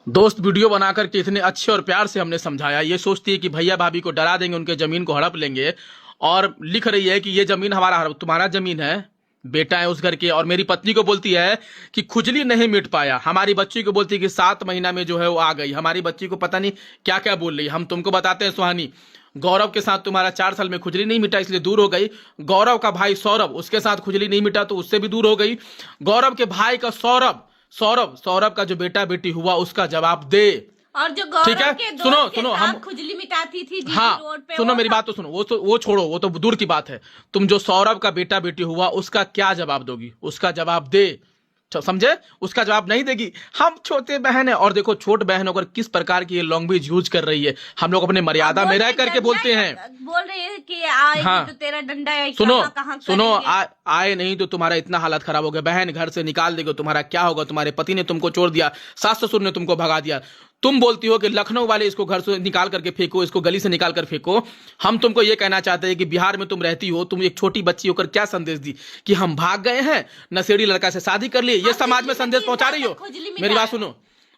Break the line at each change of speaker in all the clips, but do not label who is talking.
दोस्त वीडियो बना करके इतने अच्छे और प्यार से हमने समझाया, ये सोचती है कि भैया भाभी को डरा देंगे, उनके जमीन को हड़प लेंगे, और लिख रही है कि ये जमीन हमारा तुम्हारा जमीन है, बेटा है उस घर के। और मेरी पत्नी को बोलती है कि खुजली नहीं मिट पाया, हमारी बच्ची को बोलती है कि 7 महीना में जो है वो आ गई। हमारी बच्ची को पता नहीं क्या क्या बोल रही है। हम तुमको बताते हैं सुहानी, गौरव के साथ तुम्हारा 4 साल में खुजली नहीं मिटा इसलिए दूर हो गई। गौरव का भाई सौरभ, उसके साथ खुजली नहीं मिटा तो उससे भी दूर हो गई। गौरव के भाई का सौरभ सौरभ सौरभ का जो बेटा बेटी हुआ उसका जवाब दे।
और जो गौरव के दोस्त
सुनो
के
सुनो,
साथ
हम
खुजली मिटाती थी जीटी
हाँ
रोड पे,
सुनो मेरी बात तो सुनो, वो छोड़ो, वो तो दूर की बात है। तुम जो सौरभ का बेटा बेटी हुआ उसका क्या जवाब दोगी, उसका जवाब दे। समझे? उसका जवाब नहीं देगी। हम छोटे बहन है, और देखो छोट बहन होकर किस प्रकार की ये लैंग्वेज यूज कर रही है। हम लोग अपने मर्यादा में रह करके बोलते हैं।
बोल रही है कि आएगी
हाँ।
तो तेरा डंडा है,
सुनो
कहाँ
सुनो,
करेंगे?
आए नहीं तो तुम्हारा इतना हालत खराब हो गया, बहन घर से निकाल देगा, तुम्हारा क्या होगा? तुम्हारे पति ने तुमको छोड़ दिया, सास ससुर ने तुमको भगा दिया। तुम बोलती हो कि लखनऊ वाले इसको घर से निकाल करके फेंको, इसको गली से निकाल कर फेंको। हम तुमको ये कहना चाहते हैं कि बिहार में तुम रहती हो, तुम एक छोटी बच्ची होकर क्या संदेश दी कि हम भाग गए हैं, नशेड़ी लड़का से शादी कर लिए, ये समाज में संदेश पहुंचा रही हो। मेरी बात सुनो,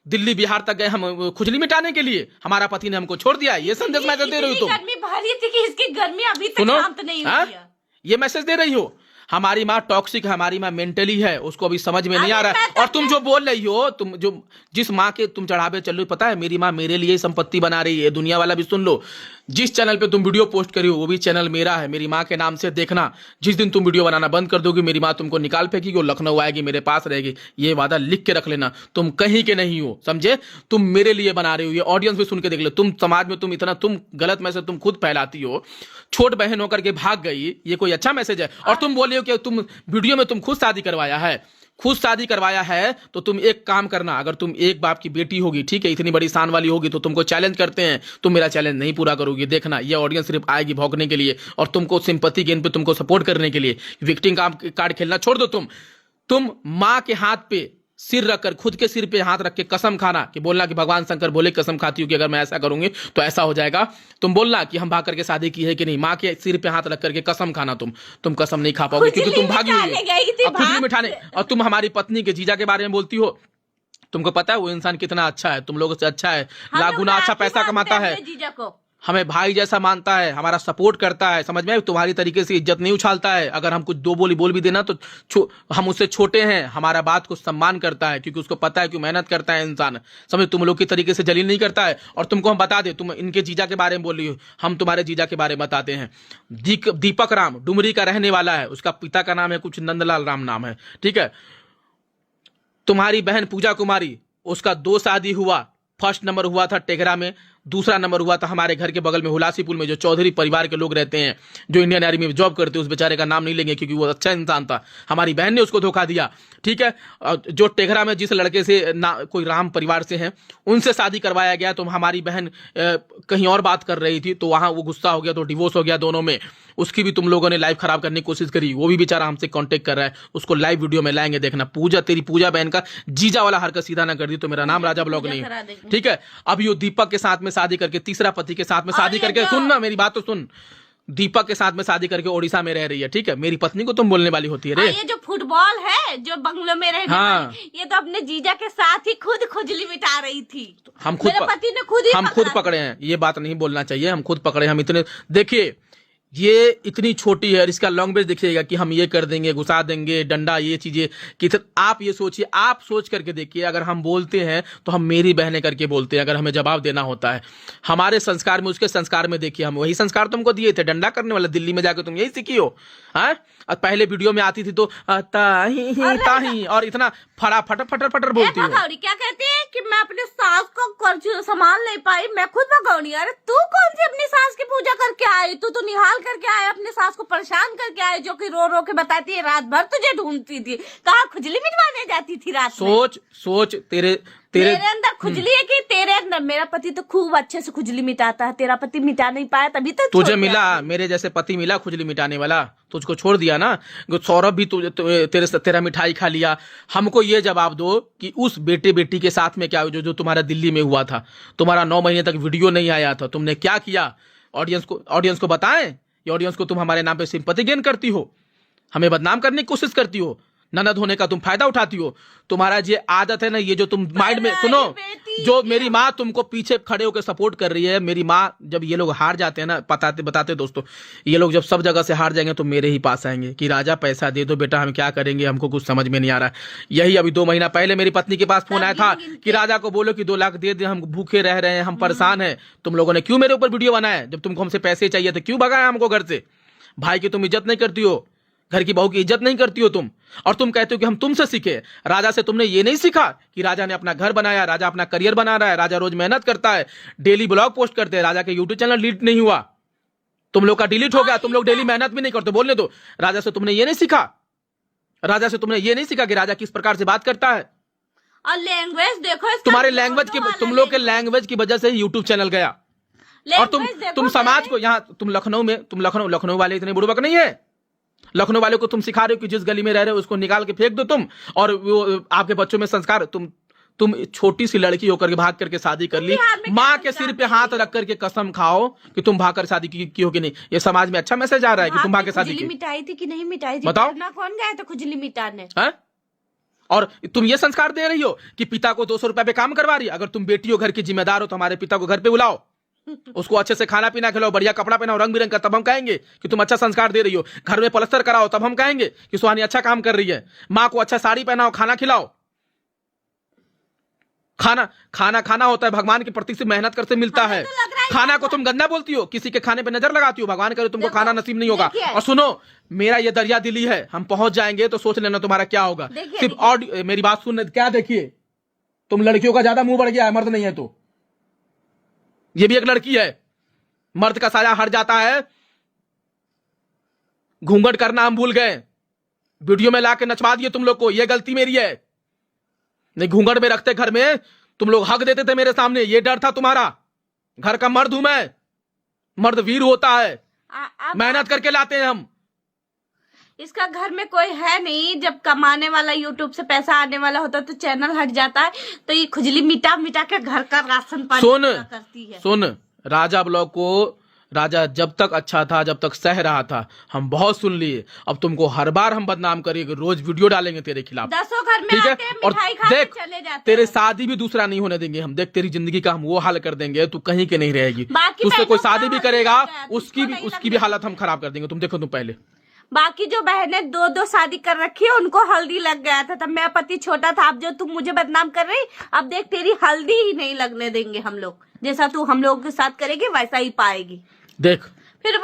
दिल्ली बिहार तक गए हम खुजली मिटाने के लिए, हमारा पति ने हमको छोड़ दिया, ये संदेश मैसेज दे रही हो तुम।
गर्मी भारी थी कि इसकी गर्मी अभी तक
सुनो,
शांत नहीं हुई है।
ये मैसेज दे रही हो। हमारी माँ टॉक्सिक है, हमारी माँ मेंटली है, उसको अभी समझ में नहीं आ रहा है। और तुम जो बोल रही हो, तुम जो जिस माँ के तुम चढ़ावे चल रही हो, पता है मेरी माँ मेरे लिए संपत्ति बना रही है। दुनिया वाला भी सुन लो, जिस चैनल पे तुम वीडियो पोस्ट करी हो वो भी चैनल मेरा है, मेरी माँ के नाम से देखना। जिस दिन तुम वीडियो बनाना बंद कर दोगी, मेरी माँ तुमको निकाल फेंकेगी और लखनऊ आएगी, मेरे पास रहेगी। ये वादा लिख के रख लेना, तुम कहीं के नहीं हो, समझे? तुम मेरे लिए बना रही हो, ये ऑडियंस भी सुन के देख लो। तुम समाज में तुम इतना गलत मैसेज तुम खुद फैलाती हो। छोट बहन होकर के भाग गई, ये कोई अच्छा मैसेज है? और तुम बोल रही हो कि तुम वीडियो में तुम खुद शादी करवाया है, खुद शादी करवाया है। तो तुम एक काम करना, अगर तुम एक बाप की बेटी होगी, ठीक है, इतनी बड़ी शान वाली होगी, तो तुमको चैलेंज करते हैं, तुम मेरा चैलेंज नहीं पूरा करोगी, देखना ये ऑडियंस सिर्फ आएगी भौंकने के लिए और तुमको सिंपैथी गेन पे तुमको सपोर्ट करने के लिए। विक्टिम कार्ड खेलना छोड़ दो। तुम माँ के हाथ पे सिर रखकर, खुद के सिर पे हाथ रख के कसम खाना, कि बोलना कि भगवान शंकर बोले कसम खाती हूँ कि अगर मैं ऐसा करूंगी तो ऐसा हो जाएगा। तुम बोलना कि हम भाग करके शादी की है कि नहीं, माँ के सिर पे हाथ रख करके कसम खाना। तुम कसम नहीं खा पाओगे क्योंकि तुम भागी हुई हो खुजली मिठाने। और तुम हमारी पत्नी के जीजा के बारे में बोलती हो। तुमको पता है वो इंसान कितना अच्छा है, तुम लोगों से अच्छा है, लाखुना अच्छा पैसा कमाता है,
जीजा को
हमें भाई जैसा मानता है, हमारा सपोर्ट करता है, समझ में? तुम्हारी तरीके से इज्जत नहीं उछालता है। अगर हम कुछ दो बोली बोल भी देना तो हम उससे छोटे हैं, हमारा बात को सम्मान करता है क्योंकि उसको पता है कि मेहनत करता है इंसान, समझ? तुम लोग की तरीके से जलील नहीं करता है। और तुमको हम बता दे, तुम इनके जीजा के बारे में बोल रही हो, हम तुम्हारे जीजा के बारे में बताते हैं। दीपक राम डुमरी का रहने वाला है, उसका पिता का नाम है कुछ नंदलाल राम नाम है, ठीक है। तुम्हारी बहन पूजा कुमारी, उसका 2 शादी हुआ, फर्स्ट नंबर हुआ था टेगरा में, दूसरा नंबर हुआ था हमारे घर के बगल में हुलासीपुर में, जो चौधरी परिवार के लोग रहते हैं, जो इंडियन आर्मी में जॉब करते हैं। उस बेचारे का नाम नहीं लेंगे क्योंकि वो अच्छा इंसान था, हमारी बहन ने उसको धोखा दिया, ठीक है। जो टेगरा में जिस लड़के से कोई राम परिवार से हैं, उनसे शादी करवाया गया। तो हमारी बहन कहीं और बात कर रही थी, तो वहां वो गुस्सा हो गया, तो डिवोर्स हो गया दोनों में। उसकी भी तुम लोगों ने लाइफ खराब करने की कोशिश करी, वो भी बेचारा हमसे कांटेक्ट कर रहा है, उसको लाइव वीडियो में लाएंगे, देखना। तेरी पूजा बहन का जीजा वाला हरकत सीधा ना कर दी तो मेरा नाम राजा ब्लॉग नहीं, ठीक है। अब ये दीपक के साथ में शादी करके, तीसरा पति के साथ में शादी करके, सुन ना मेरी बात तो सुन, दीपक के साथ में शादी करके ओडिशा में रह रही है, ठीक है। मेरी पत्नी को तुम बोलने वाली होती है रे।
ये जो फुटबॉल है, जो बंगलों में रहने वाली, ये तो अपने जीजा के साथ ही खुद खुजली मिटा रही थी।
हम खुद
पति ने खुद
पकड़े हैं, ये बात नहीं बोलना चाहिए, हम खुद पकड़े। हम इतने, देखिए ये इतनी छोटी है और इसका लैंग्वेज देखिएगा कि हम ये कर देंगे, घुसा देंगे, डंडा, ये चीजें कि आप ये सोचिए, आप सोच करके देखिए, अगर हम बोलते हैं तो हम मेरी बहनें करके बोलते हैं, अगर हमें जवाब देना होता है। हमारे संस्कार में, उसके संस्कार में देखिए, हम वही संस्कार तुमको दिए थे, डंडा करने वाला। दिल्ली में जाकर तुम यही सीखी हो, हाँ? पहले वीडियो में आती थी तो ताही और इतना फटर बोलती हो।
क्या कहती है कि मैं अपने सास को संभाल नहीं पाई, मैं खुद भगौनी। अरे तू कौन सी अपनी सास की पूजा करके आई? तू तो निहाल करके आए, अपने सास को परेशान करके आए, जो कि रो रो के बताती है रात भर तुझे ढूंढती थी, कहाँ खुजली मिटवाने जाती थी रात में।
सोच तेरे
अंदर खुजली है कि तेरे अंदर? मेरा पति तो खूब अच्छे से खुजली मिटाता है, तेरा पति मिटा नहीं पाया, तभी तो
तुझे मिला, मेरे जैसे पति मिला खुजली मिटाने वाला, तुझको छोड़ दिया ना। सौरभ भी तेरा मिठाई खा लिया। हमको ये जवाब दो कि उस बेटी के साथ में क्या जो तुम्हारा दिल्ली में हुआ था, तुम्हारा 9 महीने तक वीडियो नहीं आया था, तुमने क्या किया? ऑडियंस को बताएं। ये ऑडियंस को तुम हमारे नाम पे सिंपैथी गेन करती हो, हमें बदनाम करने की कोशिश करती हो, ननद होने का तुम फायदा उठाती हो। तुम्हारा ये आदत है ना, ये जो तुम माइंड में, सुनो जो मेरी माँ तुमको पीछे खड़े होकर सपोर्ट कर रही है। मेरी माँ जब ये लोग हार जाते हैं ना, बताते दोस्तों, ये लोग जब सब जगह से हार जाएंगे तो मेरे ही पास आएंगे कि राजा पैसा दे दो बेटा, हम क्या करेंगे, हमको कुछ समझ में नहीं आ रहा। यही अभी 2 महीना पहले मेरी पत्नी के पास फोन आया था कि राजा को बोलो कि 2 लाख दे दे, हम भूखे रह रहे हैं, हम परेशान हैं। तुम लोगों ने क्यों मेरे ऊपर वीडियो बनाया? जब तुमको हमसे पैसे चाहिए थे क्यों भगाया हमको घर से? भाई की तुम इज्जत नहीं करती हो, घर की बहू की इज्जत नहीं करती हो तुम, और तुम कहते हो कि हम तुमसे सीखे। राजा से तुमने ये नहीं सीखा कि राजा ने अपना घर बनाया, राजा अपना करियर बना रहा है, राजा रोज मेहनत करता है, डेली ब्लॉग पोस्ट करते हैं। राजा के यूट्यूब चैनल डिलीट नहीं हुआ, तुम लोग का डिलीट हो गया, तुम लोग डेली मेहनत भी नहीं करते। बोलने दो। राजा से तुमने ये नहीं सीखा, राजा से तुमने ये नहीं सीखा कि राजा किस प्रकार से बात करता है।
और लैंग्वेज देखो,
तुम्हारे लैंग्वेज की, तुम लोग के लैंग्वेज की वजह से ही यूट्यूब चैनल गया। और तुम समाज को यहाँ, तुम लखनऊ में, तुम लखनऊ वाले इतने बुड़बक नहीं है। लखनऊ वाले को तुम सिखा रहे हो कि जिस गली में रह रहे हो उसको निकाल के फेंक दो तुम, और वो आपके बच्चों में संस्कार। तुम छोटी सी लड़की होकर के भाग करके शादी कर ली, माँ के सिर पे हाथ रख करके कसम खाओ कि तुम भाग कर शादी की हो कि नहीं। ये समाज में अच्छा मैसेज आ रहा है कि तुम भाग के शादी की।
मिटाई थी कि नहीं मिटाई थी?
बताओ
ना, कौन गया था खुजली मिटाने?
और तुम ये संस्कार दे रही हो कि पिता को 200 रुपए पे काम करवा रही है। अगर तुम बेटी हो, घर की जिम्मेदार हो, तो हमारे पिता को घर पे बुलाओ, उसको अच्छे से खाना पीना खिलाओ, बढ़िया कपड़ा पहनाओ रंग बिरंग का, तब हम कहेंगे कि तुम अच्छा संस्कार दे रही हो। घर में पलस्तर कराओ, तब हम कहेंगे कि सुहानी अच्छा काम कर रही है। माँ को अच्छा साड़ी पहनाओ, खाना खिलाओ। खाना होता है भगवान के प्रति से मेहनत करके मिलता है। खाना को तुम गंदा बोलती हो, किसी के खाने पे नजर लगाती हो। भगवान करे तुमको खाना नसीब नहीं होगा। और सुनो, मेरा ये दरिया दिली है, हम पहुंच जाएंगे तो सोच लेना तुम्हारा क्या होगा। सिर्फ और मेरी बात सुन, क्या देखिए, तुम लड़कियों का ज्यादा मुंह बढ़ गया है, मर्द नहीं है तो। ये भी एक लड़की है, मर्द का साया हट जाता है। घूंघट करना हम भूल गए, वीडियो में लाके नचवा दिए तुम लोग को, ये गलती मेरी है। नहीं, घूंघट में रखते घर में, तुम लोग हक देते थे मेरे सामने, ये डर था तुम्हारा। घर का मर्द हूं मैं, मर्द वीर होता है, मेहनत करके लाते हैं हम।
इसका घर में कोई है नहीं, जब कमाने वाला यूट्यूब से पैसा आने वाला होता तो चैनल हट जाता है, तो ये खुजली मिटा मिटा के घर का राशन पानी करती है।
सुन, राजा ब्लॉग को राजा जब तक अच्छा था, जब तक सह रहा था, हम बहुत सुन लिए। अब तुमको हर बार हम बदनाम करेंगे, रोज वीडियो डालेंगे तेरे खिलाफ,
10 घर में
ठीक है?
आते हैं,
और
मिठाई खा के
देख,
चले जाते
तेरे
हैं।
शादी भी दूसरा नहीं होने देंगे हम। देख, तेरी जिंदगी का हम वो हाल कर देंगे, तू कहीं के नहीं रहेगी। तुझसे कोई शादी भी करेगा, उसकी भी हालत हम खराब कर देंगे। तुम देखो, तुम पहले
बाकी जो बहनें 2 शादी कर रखी है, उनको हल्दी लग गया था, तब मेरा पति छोटा था। अब जो तुम मुझे बदनाम कर रही, अब देख तेरी हल्दी ही नहीं लगने देंगे हम लोग। जैसा तू हम लोगों के साथ करेगी वैसा ही पाएगी।
देख,
फिर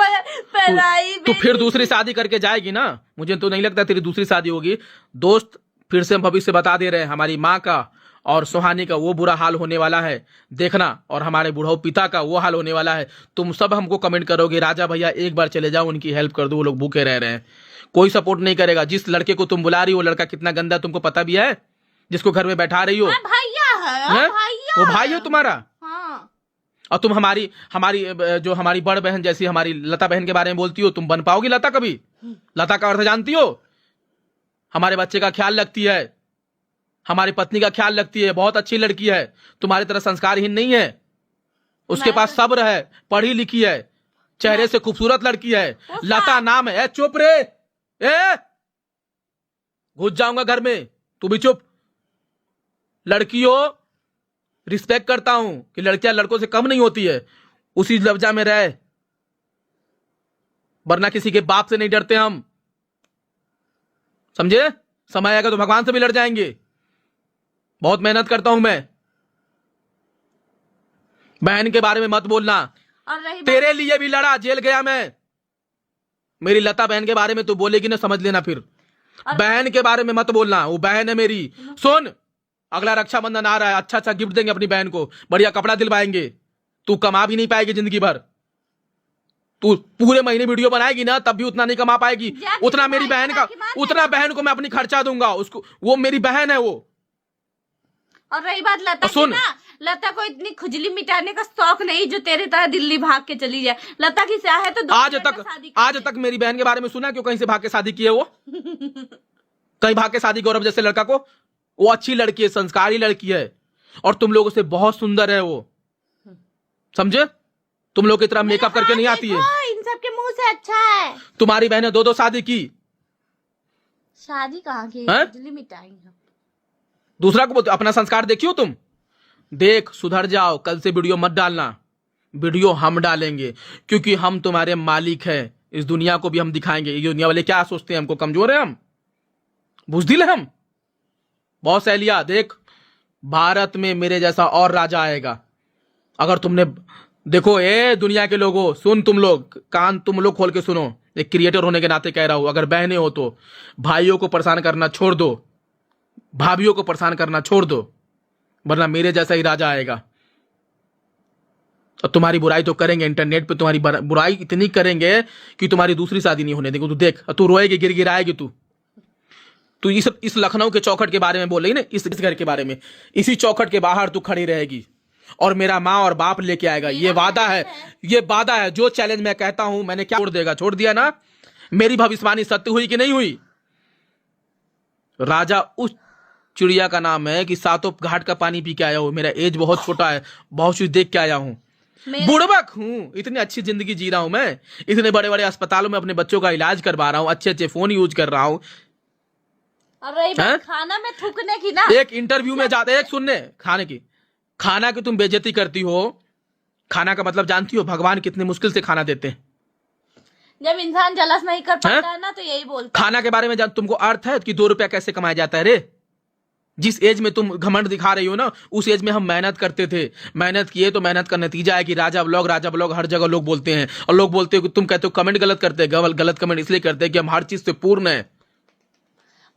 तू फिर दूसरी शादी करके जाएगी ना, मुझे तो नहीं लगता तेरी दूसरी शादी होगी। दोस्त, फिर से हम भविष्य बता दे रहे हैं, हमारी माँ का और सुहानी का वो बुरा हाल होने वाला है, देखना। और हमारे बुढ़ाऊ पिता का वो हाल होने वाला है। तुम सब हमको कमेंट करोगे, राजा भैया एक बार चले जाओ, उनकी हेल्प कर दो, वो लोग भूखे रह रहे हैं। कोई सपोर्ट नहीं करेगा। जिस लड़के को तुम बुला रही हो, वो लड़का कितना गंदा तुमको पता भी है, जिसको घर में बैठा रही हो।
भैया है,
वो भाई है तुम्हारा।
हाँ।
और तुम हमारी जो हमारी बड़ बहन जैसी हमारी लता बहन के बारे में बोलती हो, तुम बन पाओगी लता कभी? लता का अर्थ जानती हो? हमारे बच्चे का ख्याल रखती है, हमारी पत्नी का ख्याल रखती है, बहुत अच्छी लड़की है, तुम्हारी तरह संस्कारहीन नहीं है। उसके पास सब्र है, पढ़ी लिखी है, चेहरे से खूबसूरत लड़की है, लता नाम है। चुप रे, घुस जाऊंगा घर में, तू भी चुप। लड़कियों, रिस्पेक्ट करता हूं कि लड़कियां लड़कों से कम नहीं होती है, उसी लफ्जा में रहे, वरना किसी के बाप से नहीं डरते हम, समझे? समय आएगा तो भगवान से भी लड़ जाएंगे। बहुत मेहनत करता हूं मैं। बहन के बारे में मत बोलना,
और
तेरे लिए भी लड़ा, जेल गया मैं। मेरी लता बहन के बारे में तू बोलेगी ना, समझ लेना। फिर बहन के बारे में मत बोलना, वो बहन है मेरी। सुन, अगला रक्षाबंधन आ रहा है, अच्छा अच्छा गिफ्ट देंगे अपनी बहन को, बढ़िया कपड़ा दिलवाएंगे। तू कमा भी नहीं पाएगी जिंदगी भर, तू पूरे महीने वीडियो बनाएगी ना, तब भी उतना नहीं कमा पाएगी। उतना मेरी बहन का, उतना बहन को मैं अपनी खर्चा दूंगा उसको, वो मेरी बहन है वो।
और रही बात लता की ना, लता को इतनी खुजली मिटाने का शौक नहीं जो तेरे तरह दिल्ली भाग के चली जाए। लता की चाह है तो आज तक मेरी बहन के बारे में सुना क्यों? कहीं से भाग के शादी की है वो? कहीं भाग के शादी, गौरव जैसे लड़का को? वो अच्छी लड़की है, संस्कारी लड़की है, और तुम लोगों से बहुत सुंदर है वो, समझे? तुम लोग की तरह मेकअप करके नहीं आती है। इन सब के मुंह से अच्छा है।
तुम्हारी बहन ने 2 शादी की।
शादी कहाँ की? खुजली मिटाई।
दूसरा को बोलते, अपना संस्कार देखियो तुम। देख सुधर जाओ, कल से वीडियो मत डालना, वीडियो हम डालेंगे क्योंकि हम तुम्हारे मालिक हैं। इस दुनिया को भी हम दिखाएंगे। ये दुनिया वाले क्या सोचते हैं हमको कमजोर है, हम बुज़दिल है हम। बहुत सहेलिया, देख भारत में मेरे जैसा और राजा आएगा। अगर तुमने देखो, ए दुनिया के लोगों, सुन, तुम लोग कान तुम लोग खोल के सुनो, एक क्रिएटर होने के नाते कह रहा हूं, अगर बहनें हो तो भाइयों को परेशान करना छोड़ दो, भाभियों को परेशान करना छोड़ दो, वरना मेरे जैसा ही राजा आएगा। और तुम्हारी बुराई तो करेंगे, इंटरनेट पे तुम्हारी बुराई इतनी करेंगे कि तुम्हारी दूसरी शादी नहीं होने देंगे। तू देख, तू रोएगी, गिर गिराएगी। तू इस लखनऊ के चौखट के बारे में बोल रही ना, इस घर के बारे में, इसी चौखट के बाहर तू खड़ी रहेगी और मेरा माँ और बाप लेके आएगा। ये वादा है, ये वादा है। जो चैलेंज मैं कहता हूं, मैंने क्या छोड़ देगा, छोड़ दिया ना। मेरी भविष्यवाणी सत्य हुई कि नहीं हुई? राजा उस चिड़िया का नाम है कि सातों घाट का पानी पी के आया हूं। मेरा एज बहुत छोटा है, बहुत चीज देख के आया हूं, बुढ़बक हूं, इतनी अच्छी जिंदगी जी रहा हूं मैं, इतने बड़े बड़े अस्पतालों में अपने बच्चों का इलाज करवा रहा हूं, अच्छे अच्छे फोन यूज कर रहा हूं।
खाना में थूकने की ना,
एक इंटरव्यू में जाते, एक सुनने खाना की तुम बेइज्जती करती हो। खाना का मतलब जानती हो? भगवान कितनी मुश्किल से खाना देते हैं।
जब इंसान जलस नहीं कर पाता है ना, तो यही बोलता।
खाना के बारे में तुमको अर्थ है कि 2 रुपया कैसे कमाया जाता है रे? जिस एज में तुम घमंड दिखा रही हो ना, उस एज में हम मेहनत करते थे, मेहनत किए तो मेहनत का नतीजा है कि राजा ब्लॉग हर जगह लोग बोलते हैं। और लोग बोलते हो कि तुम कहते हो कमेंट गलत करते हैं। गलत कमेंट इसलिए करते हैं कि हम हर चीज से पूर्ण है।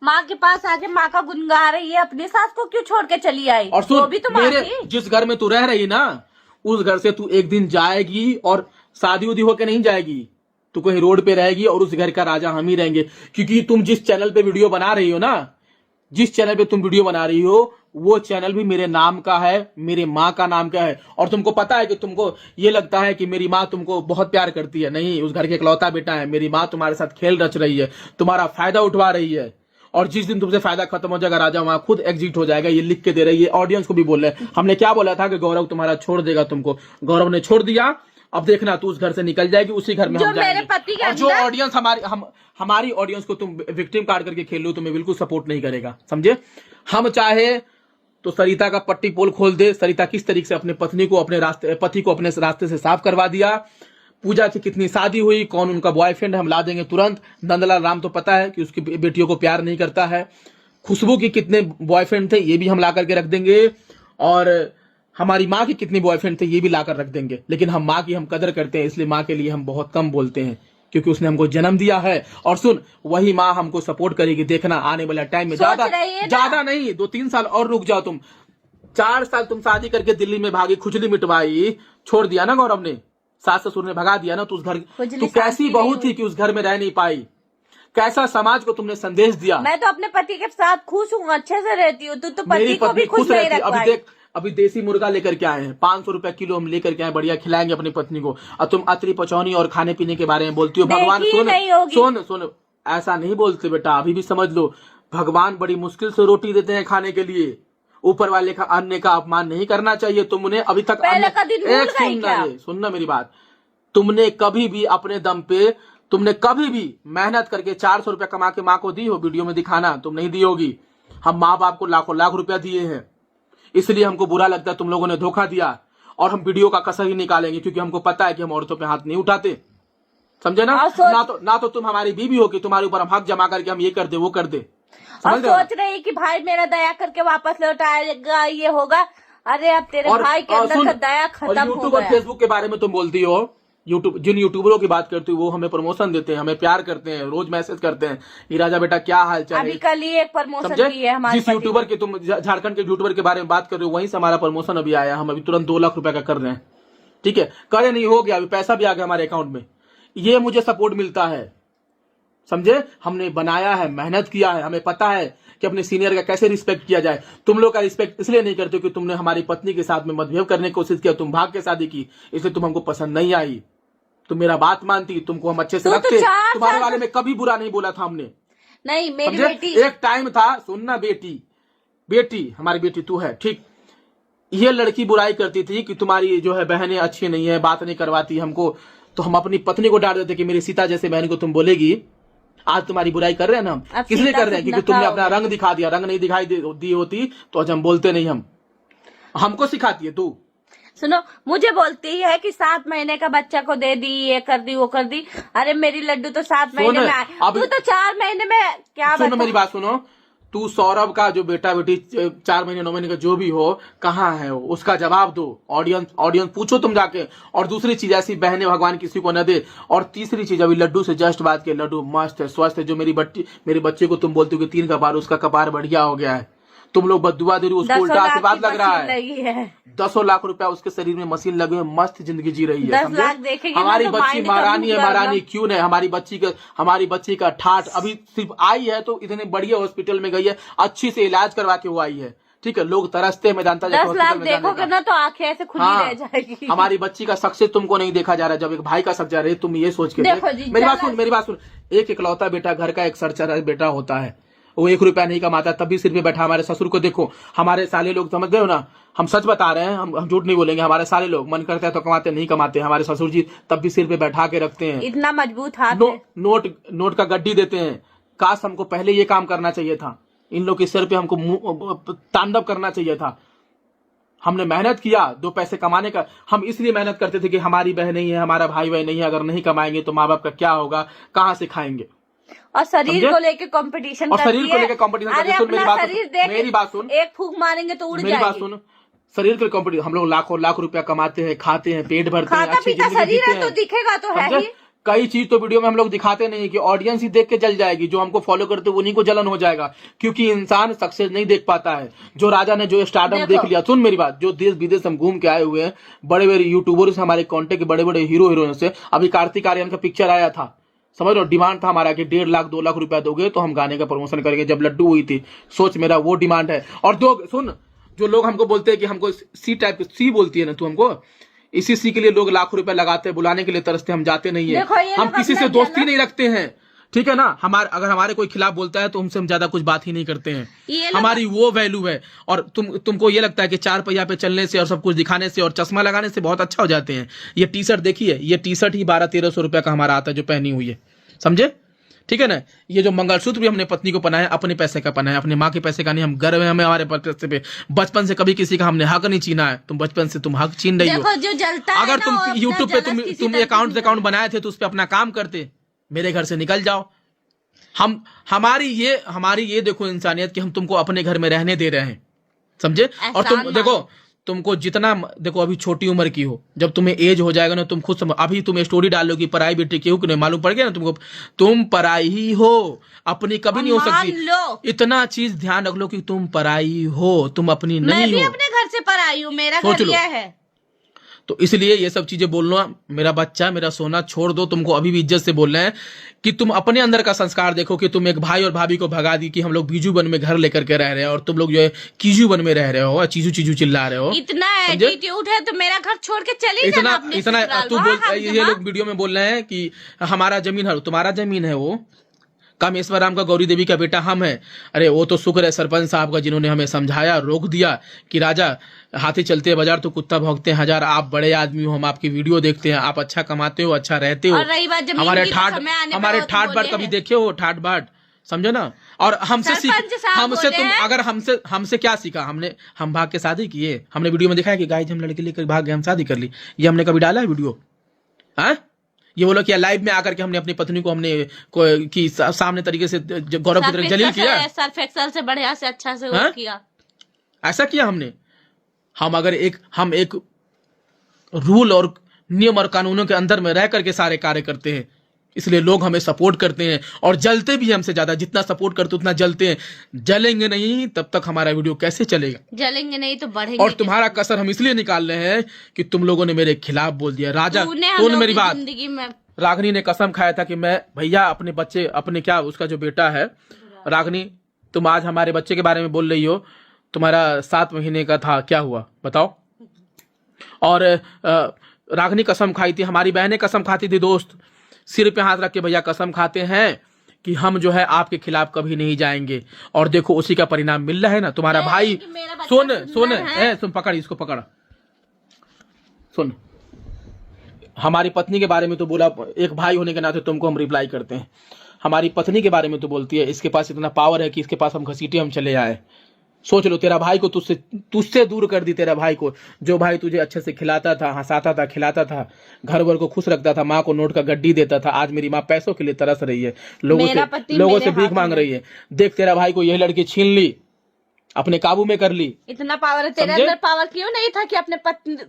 माँ के पास आके माँ का गुण गा रही है, अपनी सास को क्यों छोड़ के चली आई?
और सुन,
भी तो
मेरे जिस घर में तू रह रही ना, उस घर से तू एक दिन जाएगी और शादी उदी होके नहीं जाएगी। तू कहीं रोड पे रहेगी और उस घर का राजा हम ही रहेंगे। क्योंकि तुम जिस चैनल पे वीडियो बना रही हो ना, जिस चैनल पे तुम वीडियो बना रही हो, वो चैनल भी मेरे नाम का है, मेरे माँ का नाम का है। और तुमको पता है कि तुमको ये लगता है कि मेरी माँ तुमको बहुत प्यार करती है। नहीं, उस घर के इकलौता बेटा है। मेरी माँ तुम्हारे साथ खेल रच रही है, तुम्हारा फायदा उठवा रही है। और जिस दिन तुमसे फायदा खत्म हो जाएगा, राजा वहां खुद एग्जिट हो जाएगा। ये लिख के दे रही है, ऑडियंस को भी बोल रहे। हमने क्या बोला था कि गौरव तुम्हारा छोड़ देगा तुमको, गौरव ने छोड़ दिया। अब देखना, तू उस घर से निकल जाएगी, उसी घर में हम जाएंगे।
मेरे पति के
और जो ऑडियंस हमारी ऑडियंस को तुम विक्टिम कार्ड करके खेल लो, तुम्हें बिल्कुल सपोर्ट नहीं करेगा, समझे? हम चाहे तो सरिता का पट्टी पोल खोल दे। सरिता किस तरीके से अपने पति को अपने रास्ते से साफ करवा दिया। पूजा की कितनी शादी हुई, कौन उनका बॉयफ्रेंड है, हम ला देंगे तुरंत। नंदलाल राम तो पता है कि उसकी बेटियों को प्यार नहीं करता है। खुशबू के कितने बॉयफ्रेंड थे, ये भी हम ला करके रख देंगे। और हमारी माँ के कितने बॉयफ्रेंड थे, ये भी लाकर रख देंगे। लेकिन हम माँ की हम कदर करते हैं, इसलिए माँ के लिए हम बहुत कम बोलते हैं, क्योंकि उसने हमको जन्म दिया है। और सुन, वही माँ हमको सपोर्ट करेगी। देखना आने वाला टाइम में ज्यादा नहीं, 2-3 साल और रुक जाओ तुम। 4 साल तुम शादी करके दिल्ली में भागी, खुजली मिटवाई, छोड़ दिया ना गौरव ने, सास ससुर ने भगा दिया ना, तो उस घर तू कैसी बहू थी कि उस घर में रह नहीं पाई? कैसा समाज को तुमने संदेश दिया?
मैं तो अपने पति के साथ खुश हूँ, अच्छे से रहती हूँ। तू तो पति को भी खुश नहीं रख पाई।
अभी देसी मुर्गा लेकर के आए हैं, 500 रुपए किलो हम लेकर के आए, बढ़िया खिलाएंगे अपनी पत्नी को। और तुम अतरी पचौनी और खाने पीने के बारे में बोलती हो। भगवान सुन, ऐसा नहीं बोलते बेटा, अभी भी समझ लो। भगवान बड़ी मुश्किल से रोटी देते हैं खाने के लिए। ऊपर वाले का अन्न का अपमान नहीं करना चाहिए। तुमने अभी तक सुनना मेरी बात, तुमने कभी भी अपने दम पे, तुमने कभी भी मेहनत करके 400 रुपया कमा के माँ को दी हो? वीडियो में दिखाना, तुम नहीं दी होगी। हम माँ बाप को लाखों लाख रुपया दिए हैं, इसलिए हमको बुरा लगता है तुम लोगों ने धोखा दिया। और हम वीडियो का कसर ही निकालेंगे, क्योंकि हमको पता है कि हम औरतों पे हाथ नहीं उठाते, समझे ना? ना तो तुम हमारी बीवी हो कि तुम्हारे ऊपर हम हक जमा करके हम ये कर दे वो कर दे।
और सोच रही कि भाई मेरा दया करके वापस लौटाएगा, ये होगा। अरे अब तेरे भाई के अंदर का दया खत्म हो गया।
यूट्यूब और फेसबुक के बारे में तुम बोलती हो, जिन यूट्यूबरों की बात करती हो वो हमें प्रमोशन देते हैं, हमें प्यार करते हैं, रोज मैसेज करते हैं कि राजा बेटा क्या हाल चाल है।
अभी कल ही एक प्रमोशन की है हमारे।
जिस यूट्यूबर के तुम झारखंड के यूट्यूबर के बारे में बात कर रहे हो, वहीं से हमारा प्रमोशन अभी आया। हम अभी तुरंत 2 लाख रुपए का कर रहे हैं, ठीक है? करे नहीं हो गया, अभी पैसा भी आ गया हमारे अकाउंट में। ये मुझे सपोर्ट मिलता है, समझे? हमने बनाया है, मेहनत किया है, हमें पता है कि अपने सीनियर का कैसे रिस्पेक्ट किया जाए। तुम लोग का रिस्पेक्ट इसलिए नहीं करते कि तुमने हमारी पत्नी के साथ में मतभेद करने की कोशिश किया, तुम भाग के शादी की, इसलिए तुम हमको पसंद नहीं आई। तुम मेरा बात मानती, तुमको हम अच्छे से रखते, तुम्हारे बारे में कभी बुरा नहीं बोला था हमने।
नहीं, मेरी बेटी,
एक टाइम था, सुनना बेटी हमारी बेटी तू है, ठीक? ये लड़की बुराई करती थी कि तुम्हारी जो है बहनें अच्छी नहीं है, बात नहीं करवाती हमको, तो हम अपनी पत्नी को डांट देते कि मेरी सीता जैसे बहन को तुम बोलेगी। आज तुम्हारी बुराई कर रहे हैं ना हम, किसलिए कर रहे हैं? क्योंकि तुमने अपना रंग दिखा दिया। रंग नहीं दिखाई दी होती तो आज हम बोलते नहीं। हम हमको सिखाती है तू?
सुनो, मुझे बोलती है कि 7 महीने का बच्चा को दे दी, ये कर दी, वो कर दी। अरे मेरी लड्डू तो 7 महीने में आए, तू तो 4 महीने में क्या?
सुनो मेरी बात सुनो, तू सौरभ का जो बेटा बेटी 4 महीने 9 महीने का जो भी हो, कहाँ है वो, उसका जवाब दो। ऑडियंस पूछो तुम जाके। और दूसरी चीज, ऐसी बहनें भगवान किसी को न दे। और तीसरी चीज, अभी लड्डू से जस्ट बात की, लड्डू मस्त है, स्वस्थ है। जो मेरे बच्चे को तुम बोलते हो कि 3 कपार, उसका कपार बढ़िया हो गया है। तुम लोग बदुआ दे रही हो, उसको उल्टा आशीर्वाद लग रहा है। 10 लाख रुपया उसके शरीर में मशीन लगे हुए, मस्त जिंदगी जी रही है।
10 लाख देखेंगे
हमारी
तो
बच्ची महारानी है, महारानी क्यों नहीं? हमारी बच्ची का ठाठ अभी सिर्फ आई है तो इतने बढ़िया हॉस्पिटल में गई है, अच्छी से इलाज करवा के वो आई है। ठीक है, लोग तरसते हैं, मैं जानता
10 लाख देखोगे ना तो आंखें ऐसे खुली रह जाएगी।
हमारी बच्ची का सक्सेस तुमको नहीं देखा जा रहा, जब एक भाई का सक्सेस रहे, तुम ये सोच के मेरी बात सुन। एक इकलौता बेटा, घर का एक सरचरा बेटा होता है, वो 1 रुपया नहीं कमाता, तब भी सिर पे बैठा। हमारे ससुर को देखो, हमारे साले लोग, समझ गए हो ना, हम सच बता रहे हैं, हम झूठ नहीं बोलेंगे। हमारे साले लोग मन करता है तो कमाते, नहीं कमाते। हमारे ससुर जी तब भी सिर पे बैठा के रखते हैं,
इतना मजबूत हाथ है।
नोट का गड्डी देते हैं। काश हमको पहले ये काम करना चाहिए था, इन लोग के सिर पे हमको तांडव करना चाहिए था। हमने मेहनत किया 2 पैसे कमाने का। हम इसलिए मेहनत करते थे कि हमारी बहन नहीं है, हमारा भाई बहन नहीं है, अगर नहीं कमाएंगे तो माँ बाप का क्या होगा, कहाँ से खाएंगे।
और शरीर को लेके कंपटीशन,
और शरीर को लेके कंपटीशन। मेरी बात सुन,
एक फूंक मारेंगे तो उड़ जाएगी।
मेरी बात सुन, शरीर के कंपटीशन। हम लोग लाखों लाख रुपया कमाते हैं, खाते हैं, पेट भरते हैं, अच्छी जिंदगी
शरीर है तो दिखेगा तो है ही।
कई चीज तो वीडियो में हम लोग दिखाते नहीं कि ऑडियंस ही देख के जल जाएगी। जो हमको फॉलो करते हैं उन्हीं को जलन हो जाएगा, क्योंकि इंसान सक्सेस नहीं देख पाता है। जो राजा ने जो स्टार्टअप देख लिया, सुन मेरी बात, जो देश विदेश हम घूम के आए हुए हैं, बड़े बड़े यूट्यूबर्स, हमारे कॉन्टेक्ट बड़े बड़े हीरो हीरोइन से। अभी कार्तिक आर्यन का पिक्चर आया था, समझ लो, डिमांड था हमारा कि 1.5 लाख 2 लाख रुपया दोगे तो हम गाने का प्रमोशन करेंगे। जब लड्डू हुई थी, सोच, मेरा वो डिमांड है। और सुन, जो लोग हमको बोलते हैं कि हमको सी बोलती है ना तू हमको, इसी सी के लिए लोग लाखों रुपए लगाते हैं, बुलाने के लिए तरसते, हम जाते नहीं है। हम किसी से दोस्ती नहीं रखते हैं, ठीक है ना। अगर हमारे कोई खिलाफ बोलता है तो हमसे हम ज्यादा कुछ बात ही नहीं करते हैं। हमारी वो वैल्यू है। और तुमको ये लगता है कि 4 पहिया पे चलने से और सब कुछ दिखाने से और चश्मा लगाने से बहुत अच्छा हो जाते हैं। ये टी शर्ट देखिए, ये टी शर्ट ही 1200-1300 रुपया का हमारा आता है जो पहनी हुई है, समझे, ठीक है ना। ये जो मंगलसूत्र भी हमने पत्नी को पहनाया, अपने पैसे का पहनाया, अपने माँ के पैसे का नहीं। हम गर्व है हमें हमारे पैसे पे। बचपन से कभी किसी का हमने हक नहीं छीना है। तुम बचपन से तुम हक छीन रही हो।
जो जलता है
अगर तुम यूट्यूब पे तुम अकाउंट बनाए थे तो उस पर अपना काम करते, मेरे घर से निकल जाओ। हमारी ये देखो इंसानियत कि हम तुमको अपने घर में रहने दे रहे हैं, समझे। और तुम देखो, तुमको जितना देखो, अभी छोटी उम्र की हो, जब तुम्हें एज हो जाएगा ना, तुम खुद समझ। अभी तुम स्टोरी डालोगी पराई बेटी की हो कि नहीं, मालूम पड़ गया ना तुमको, तुम पराई ही हो, अपनी कभी नहीं हो सकती। इतना चीज ध्यान रख लो कि तुम पराई हो, तुम अपनी नहीं हो।
मैं भी अपने घर से पराई हूँ, मेरा घर यह है।
तो इसलिए ये सब चीजें बोलना, मेरा बच्चा, मेरा सोना, छोड़ दो। तुमको अभी भी इज्जत से बोलना है कि तुम अपने अंदर का संस्कार देखो कि तुम एक भाई और भाभी को भगा दी कि हम लोग बीजू बन में घर लेकर के रह रहे हैं और तुम लोग जो है कीजू बन में रह रहे हो, चीजू चिल्ला रहे हो।
इतना एटीट्यूड है तो मेरा घर छोड़ के चली जाना।
इतना तू बोल, ये लोग वीडियो में बोल रहे हैं कि हमारा जमीन है, तुम्हारा जमीन है वो। कामेश्वर राम का गौरी देवी का बेटा हम है। अरे वो तो शुक्र है सरपंच साहब का, जिन्होंने हमें समझाया, रोक दिया कि राजा, हाथी चलते हैं बाजार तो कुत्ता भौंकते हैं हजार। आप बड़े आदमी हो, हम आपकी वीडियो देखते हैं, आप अच्छा कमाते हो, अच्छा रहते हो। हमारे ठाट बाट कभी देखे हो? ठाट बाट, समझो ना। और हमसे तुम अगर हमसे क्या सीखा? हम भाग के शादी किए। हमने वीडियो में दिखाया कि गाइस हम लड़की लेकर भाग गए, हम शादी कर ली। ये हमने कभी डाला है वीडियो? हाँ, ये बोलो कि लाइव में आकर के हमने अपनी पत्नी को की सामने तरीके से गौरव की तरह जलील किया,
सर्फ एक्सेल से बढ़िया से अच्छा से किया,
ऐसा किया हमने। हम एक रूल और नियम और कानूनों के अंदर में रह करके सारे कार्य करते हैं, इसलिए लोग हमें सपोर्ट करते हैं और जलते भी हमसे ज्यादा। जितना सपोर्ट करते उतना जलते हैं। जलेंगे नहीं तब तक हमारा वीडियो कैसे चलेगा?
जलेंगे नहीं तो बढ़ेंगे।
और तुम्हारा कसर हम इसलिए निकाल रहे हैं कि तुम लोगों ने मेरे खिलाफ बोल दिया। राजा, सुन मेरी बात, रागनी ने कसम खाया था कि मैं भैया अपने बच्चे, अपने क्या उसका जो बेटा है, रागनी तुम आज हमारे बच्चे के बारे में बोल रही हो, तुम्हारा 7 महीने का था, क्या हुआ बताओ? और रागनी कसम खाई थी, हमारी बहनें कसम खाती थी, दोस्त सिर पे हाथ रख के भैया कसम खाते हैं कि हम जो है आपके खिलाफ कभी नहीं जाएंगे। और देखो उसी का परिणाम मिल रहा है ना। तुम्हारा भाई, सुन पकड़ इसको, पकड़, सुन। हमारी पत्नी के बारे में तो बोला, एक भाई होने के नाते तुमको हम रिप्लाई करते हैं। हमारी पत्नी के बारे में तो बोलती है इसके पास इतना पावर है कि इसके पास हम घसीटे हम चले आए। सोच लो, तेरा भाई को तुझसे दूर कर दी, तेरा भाई को, जो भाई तुझे अच्छे से खिलाता था, हंसाता था, खिलाता था, घर वर को खुश रखता था, माँ को नोट का गड्डी देता था। आज मेरी माँ पैसों के लिए तरस रही है, लोगों से भीख मांग रही है। देख, तेरा भाई को यही लड़की छीन ली, अपने काबू में कर ली।
इतना पावर तेरे अंदर पावर क्यों नहीं था कि अपने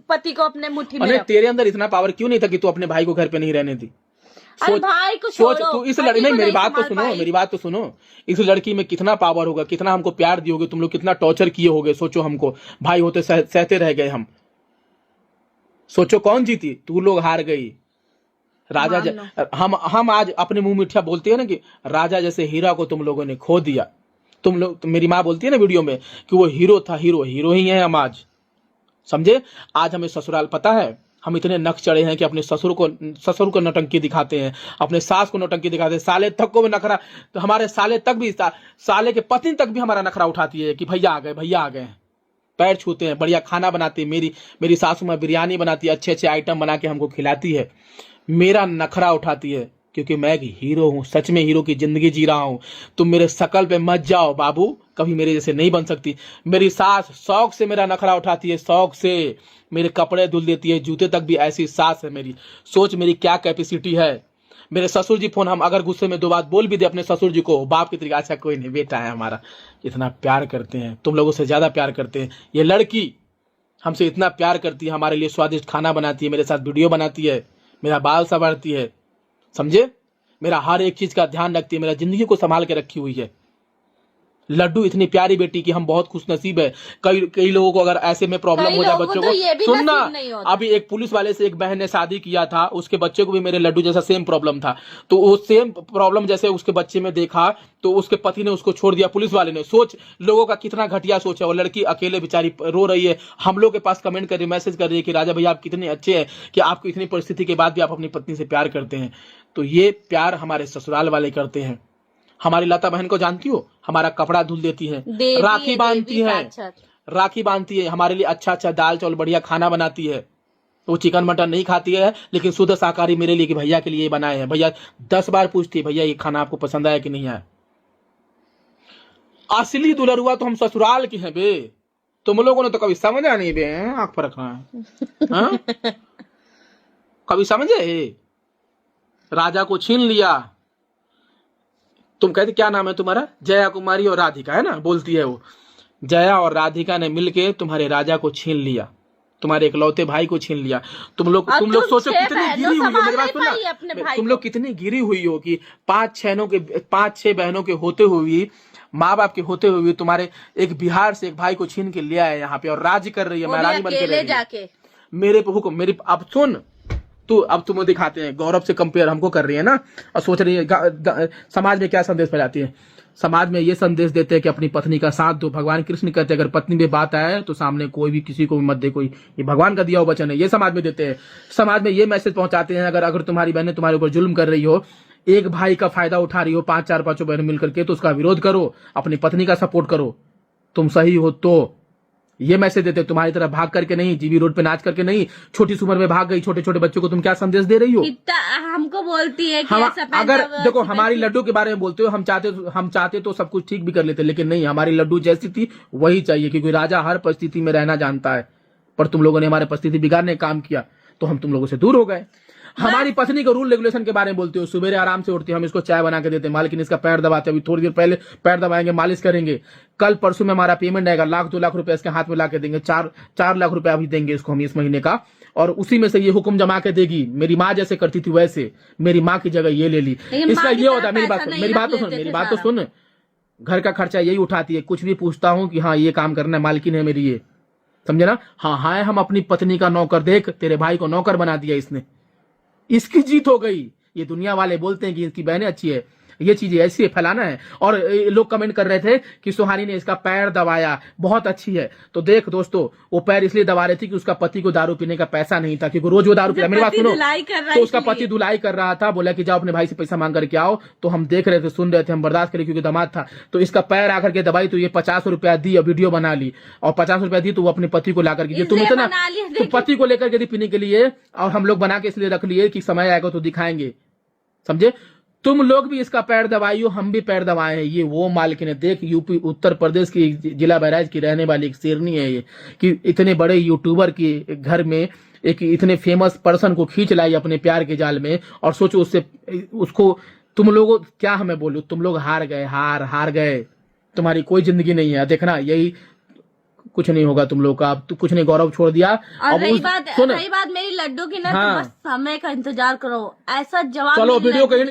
पति को अपने मुट्ठी में रख?
तेरे अंदर इतना पावर क्यों नहीं था कि तू अपने भाई को घर पे नहीं रहने दी?
भाई को
सोच तू, इस लड़की, नहीं, मेरी बात तो सुनो, इस लड़की में कितना पावर होगा, कितना हमको प्यार दिए होगे तुम लोग, कितना टॉर्चर किए होगे। सोचो, हमको भाई होते सहते रह गए हम। सोचो कौन जीती? तू लोग हार गई। राजा हम आज अपने मुंह मीठा बोलते हैं ना कि राजा जैसे हीरा को तुम लोगों ने खो दिया। तुम लोग, मेरी माँ बोलती है ना वीडियो में कि वो हीरो था, हीरो ही है हम आज। समझे? आज हमें ससुराल पता है, हम इतने नक चढ़े हैं कि अपने ससुर को नौटंकी दिखाते हैं, अपने सास को नौटंकी दिखाते हैं, साले तक को भी नखरा, तो हमारे साले तक भी, साले के पत्नी तक भी हमारा नखरा उठाती है कि भैया आ गए। पैर छूते हैं, बढ़िया खाना बनाती है, मेरी सासू माँ बिरयानी बनाती है, अच्छे आइटम बना के हमको खिलाती है, मेरा नखरा उठाती है, क्योंकि मैं एक हीरो हूं, सच में हीरो की जिंदगी जी रहा हूं। तुम मेरे शकल पे मत जाओ बाबू, कभी मेरे जैसे नहीं बन सकती। मेरी सास शौक से मेरा नखरा उठाती है, शौक से मेरे कपड़े धुल देती है, जूते तक भी ऐसी सास है मेरी। सोच मेरी क्या कैपेसिटी है। मेरे ससुर जी फोन, हम अगर गुस्से में 2 बात बोल भी दे अपने ससुर जी को, बाप की तरीके, अच्छा कोई नहीं, बेटा है हमारा, इतना प्यार करते हैं, तुम लोगों से ज्यादा प्यार करते हैं। ये लड़की हमसे इतना प्यार करती है, हमारे लिए स्वादिष्ट खाना बनाती है, मेरे साथ वीडियो बनाती है, मेरा बाल संवारती है, समझे? मेरा हर एक चीज का ध्यान रखती है, मेरा जिंदगी को संभाल के रखी हुई है। लड्डू इतनी प्यारी बेटी की हम बहुत खुश नसीब है। कई लोगों को अगर ऐसे में प्रॉब्लम हो जाए बच्चों को, सुनना, अभी एक पुलिस वाले से एक बहन ने शादी किया था, उसके बच्चे को भी मेरे लड्डू जैसा सेम प्रॉब्लम था, तो वो सेम प्रॉब्लम जैसे उसके बच्चे में देखा तो उसके पति ने उसको छोड़ दिया, पुलिस वाले ने। सोच लोगों का कितना घटिया सोच है। वो लड़की अकेले बेचारी रो रही है, हम लोग के पास कमेंट कर रही, मैसेज कर रही है कि राजा भैया आप कितने अच्छे हैं कि आपको इतनी परिस्थिति के बाद भी आप अपनी पत्नी से प्यार करते हैं। तो ये प्यार हमारे ससुराल वाले करते हैं। हमारी लता बहन को जानती हो, हमारा कपड़ा धुल देती है, राखी बांधती है, हमारे लिए अच्छा दाल चावल बढ़िया खाना बनाती है। वो चिकन मटन नहीं खाती है, लेकिन शुद्ध शाकाहारी मेरे लिए कि भैया के लिए बनाए हैं। भैया 10 बार पूछती है, भैया ये खाना आपको पसंद आया कि नहीं आया। असली दुल्हरुआ तो हम ससुराल की हैं बे, तुम लोगों ने तो कभी समझा नहीं बे, आंख पर रखना है कभी समझे? राजा को छीन लिया। तुम कहते क्या नाम है तुम्हारा? जया कुमारी और राधिका है ना, बोलती है वो। जया और राधिका ने मिलके तुम्हारे राजा को छीन लिया, तुम्हारे इकलौते भाई को छीन लिया। तुम लोग सोचो कितनी गिरी हुई हो, मेरी बात सुनना, तुम लोग कितनी गिरी हुई हो कि 5-6 बहनों के होते हुए, माँ बाप के होते हुए तुम्हारे एक बिहार से एक भाई को छीन के ले आया यहाँ पे और राज कर रही है, महारानी बन के रह रही है। मेरे पे हुक्म, मेरी अब सुन तू, अब तुम्हें दिखाते हैं, गौरव से कंपेयर हमको कर रही है ना, और सोच रही है समाज में क्या संदेश फैलाती है। समाज में ये संदेश देते हैं कि अपनी पत्नी का साथ दो। भगवान कृष्ण कहते हैं अगर पत्नी में बात आए तो सामने कोई भी किसी को भी मत दे, कोई, ये भगवान का दिया हुआ वचन है, ये समाज में देते हैं। समाज में ये मैसेज पहुंचाते हैं अगर तुम्हारी बहनें तुम्हारे ऊपर जुल्म कर रही हो, एक भाई का फायदा उठा रही हो, 5-4-5 बहन मिलकर के, तो उसका विरोध करो, अपनी पत्नी का सपोर्ट करो, तुम सही हो तो। ये मैसेज देते, तुम्हारी तरह भाग करके नहीं, जीबी रोड पे नाच करके नहीं, छोटी सी उम्र में भाग गई, छोटे छोटे बच्चों को तुम क्या संदेश दे रही हो?
हमको बोलती है कि
अगर देखो हमारी लड्डू के बारे में बोलते हो, हम चाहते तो सब कुछ ठीक भी कर लेते, लेकिन नहीं, हमारी लड्डू जैसी थी वही चाहिए, क्योंकि राजा हर परिस्थिति में रहना जानता है। पर तुम लोगों ने हमारे परिस्थिति बिगाड़ने का काम किया, तो हम तुम लोगों से दूर हो गए। हमारी पत्नी को रूल रेगुलेशन के बारे में बोलते हो, सुबह आराम से उठती है, हम इसको चाय बना के देते हैं, मालकिन इसका पैर दबाते, अभी थोड़ी देर पहले पैर दबाएंगे, मालिश करेंगे, कल परसों में हमारा पेमेंट आएगा, 1-2 लाख रुपए इसके हाथ में ला के देंगे, 4 लाख रुपए अभी देंगे इसको हम इस महीने का, और उसी में से ये हुक्म जमा के देगी। मेरी माँ जैसे करती थी वैसे, मेरी माँ की जगह ये ले ली। इसका ये होता है, मेरी बात तो सुन, घर का खर्चा यही उठाती है, कुछ भी पूछता हूँ कि हाँ ये काम करना है, मालकिन है मेरी, ये समझे ना। हाँ हम अपनी पत्नी का नौकर, देख तेरे भाई को नौकर बना दिया इसने, इसकी जीत हो गई। ये दुनिया वाले बोलते हैं कि इसकी बहनें अच्छी है, ये चीजें ऐसी फैलाना है। और लोग कमेंट कर रहे थे कि सुहानी ने इसका पैर दबाया, बहुत अच्छी है। तो देख दोस्तों, वो पैर इसलिए दबा रही थी कि उसका पति को दारू पीने का पैसा नहीं था, क्योंकि रोज वो दारू पीता। मेरी बात सुनो, तो उसका पति धुलाई कर रहा था, बोला कि जाओ अपने भाई से पैसा मांग करके आओ। तो हम देख रहे थे, सुन रहे थे, हम बर्दाश्त करें क्योंकि दामाद था। तो इसका पैर आकर के दबाई, तो ये 50 रुपया दी और वीडियो बना ली, और 50 रुपया दी तो वो अपने पति को ला करके, तुम इतना तो पति को लेकर के पीने के लिए, और हम लोग बना के इसलिए रख लिए कि समय आएगा तो दिखाएंगे, समझे। तुम लोग भी इसका पैर दबाइयो, हम भी पैर दबाए हैं। ये वो मालकिन है, देख यूपी उत्तर प्रदेश की जिला बहराइच की रहने वाली एक शेरनी है ये, कि इतने बड़े यूट्यूबर के घर में एक इतने फेमस पर्सन को खींच लाई अपने प्यार के जाल में, और सोचो उससे उसको तुम लोगों क्या हमें बोलूं, तुम लोग हार गए, हार गए, तुम्हारी कोई जिंदगी नहीं है। देखना यही कुछ नहीं होगा तुम लोग का, अब तो कुछ नहीं, गौरव छोड़ दिया।
और रही बात मेरी लड्डू की ना,
हाँ।
तो बस समय का इंतजार करो, ऐसा जवाब
चलो
मिलना
वीडियो
है।
कहीं